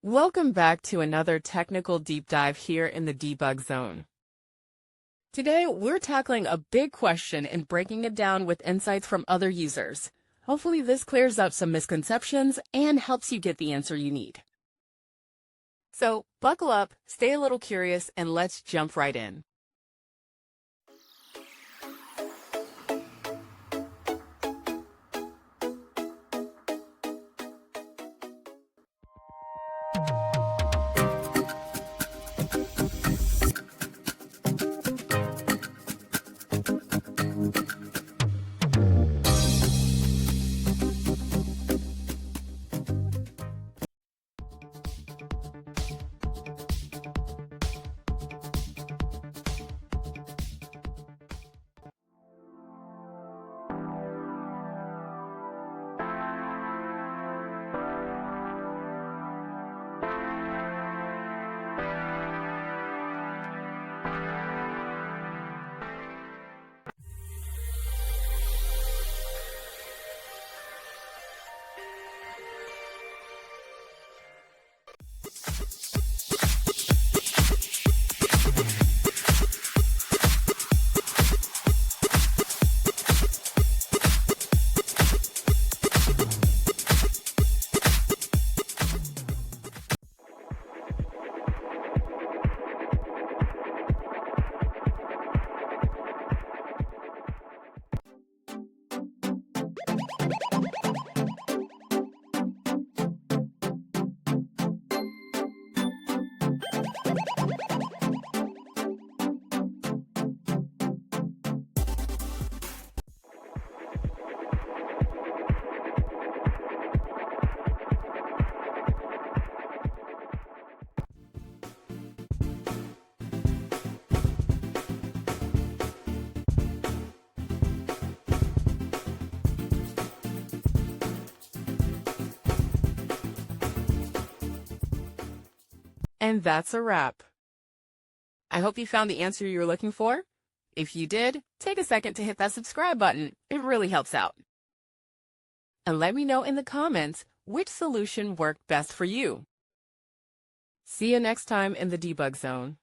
Welcome back to another technical deep dive here in the debug zone. Today, we're tackling a big question and breaking it down with insights from other users. Hopefully this clears up some misconceptions and helps you get the answer you need. So buckle up, stay a little curious, and let's jump right in. And that's a wrap. I hope you found the answer you were looking for. If you did, take a second to hit that subscribe button. It really helps out. And let me know in the comments which solution worked best for you. See you next time in the debug zone.